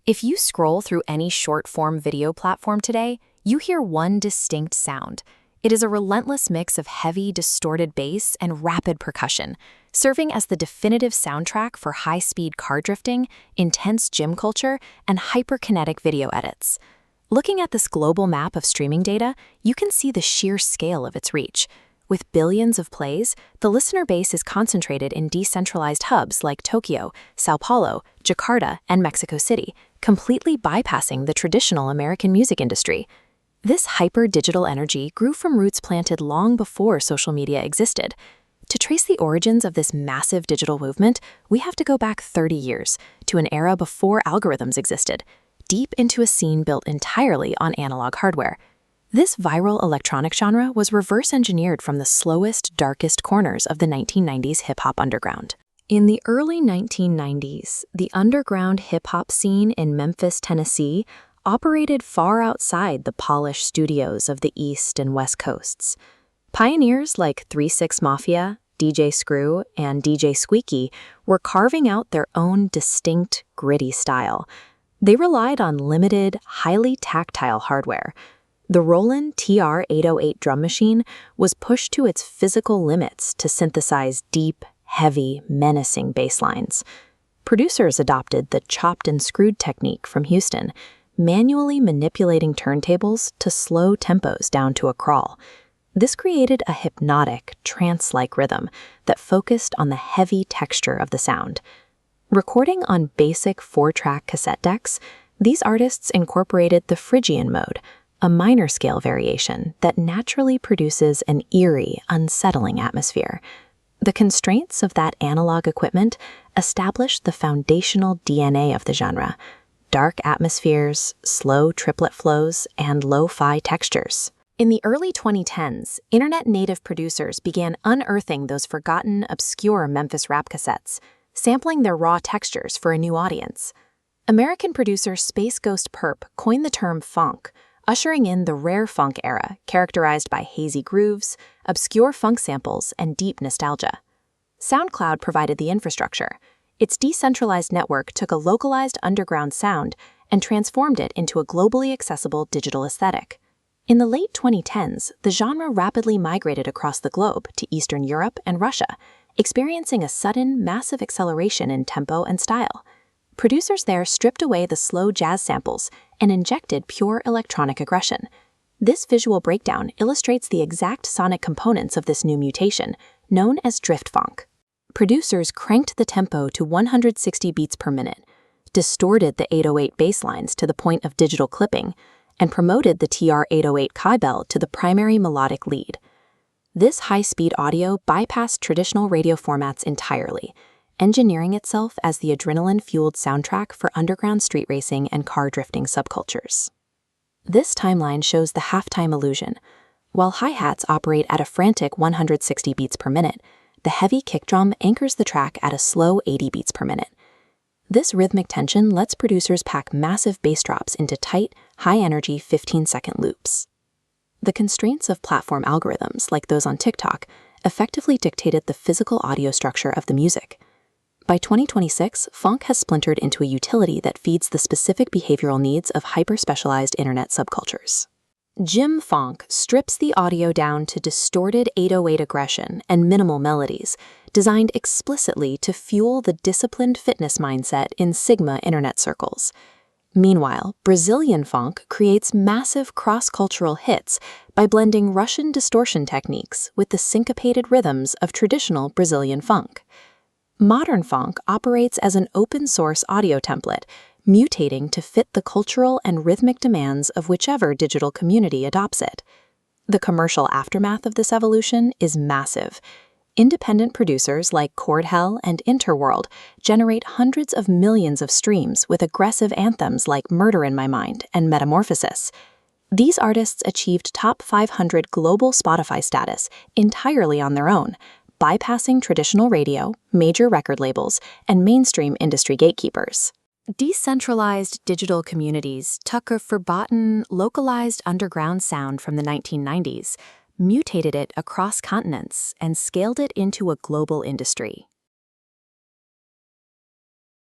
If you scroll through any short-form video platform today, you hear one distinct sound. It is a relentless mix of heavy, distorted bass and rapid percussion, serving as the definitive soundtrack for high-speed car drifting, intense gym culture, and hyperkinetic video edits. Looking at this global map of streaming data, you can see the sheer scale of its reach. With billions of plays, the listener base is concentrated in decentralized hubs like Tokyo, Sao Paulo, Jakarta, and Mexico City, completely bypassing the traditional American music industry. This hyper-digital energy grew from roots planted long before social media existed. To trace the origins of this massive digital movement, we have to go back 30 years, to an era before algorithms existed, deep into a scene built entirely on analog hardware. This viral electronic genre was reverse-engineered from the slowest, darkest corners of the 1990s hip-hop underground. In the early 1990s, the underground hip-hop scene in Memphis, Tennessee, operated far outside the polished studios of the East and West Coasts. Pioneers like 3 6 Mafia, DJ Screw, and DJ Squeaky were carving out their own distinct, gritty style. They relied on limited, highly tactile hardware. The Roland TR-808 drum machine was pushed to its physical limits to synthesize deep, heavy, menacing bass lines. Producers adopted the chopped and screwed technique from Houston, manually manipulating turntables to slow tempos down to a crawl. This created a hypnotic, trance-like rhythm that focused on the heavy texture of the sound. Recording on basic 4-track cassette decks, these artists incorporated the Phrygian mode, a minor scale variation that naturally produces an eerie, unsettling atmosphere. The constraints of that analog equipment established the foundational DNA of the genre: dark atmospheres, slow triplet flows, and lo-fi textures. In the early 2010s, internet-native producers began unearthing those forgotten, obscure Memphis rap cassettes, sampling their raw textures for a new audience. American producer Space Ghost Perp coined the term funk, ushering in the Rare Phonk era, characterized by hazy grooves, obscure funk samples, and deep nostalgia. SoundCloud provided the infrastructure. Its decentralized network took a localized underground sound and transformed it into a globally accessible digital aesthetic. In the late 2010s, the genre rapidly migrated across the globe to Eastern Europe and Russia, experiencing a sudden, massive acceleration in tempo and style. Producers there stripped away the slow jazz samples and injected pure electronic aggression. This visual breakdown illustrates the exact sonic components of this new mutation, known as drift funk. Producers cranked the tempo to 160 beats per minute, distorted the 808 bass lines to the point of digital clipping, and promoted the TR-808 Kai bell to the primary melodic lead. This high-speed audio bypassed traditional radio formats entirely, engineering itself as the adrenaline-fueled soundtrack for underground street racing and car drifting subcultures. This timeline shows the halftime illusion. While hi-hats operate at a frantic 160 beats per minute, the heavy kick drum anchors the track at a slow 80 beats per minute. This rhythmic tension lets producers pack massive bass drops into tight, high-energy 15-second loops. The constraints of platform algorithms, like those on TikTok, effectively dictated the physical audio structure of the music. By 2026, funk has splintered into a utility that feeds the specific behavioral needs of hyper-specialized internet subcultures. Gym funk strips the audio down to distorted 808 aggression and minimal melodies, designed explicitly to fuel the disciplined fitness mindset in Sigma internet circles. Meanwhile, Brazilian funk creates massive cross-cultural hits by blending Russian distortion techniques with the syncopated rhythms of traditional Brazilian funk. Modern funk operates as an open-source audio template, mutating to fit the cultural and rhythmic demands of whichever digital community adopts it. The commercial aftermath of this evolution is massive. Independent producers like Chord Hell and Interworld generate hundreds of millions of streams with aggressive anthems like Murder in My Mind and Metamorphosis. These artists achieved top 500 global Spotify status entirely on their own, bypassing traditional radio, major record labels, and mainstream industry gatekeepers. Decentralized digital communities took a forgotten, localized underground sound from the 1990s, mutated it across continents, and scaled it into a global industry.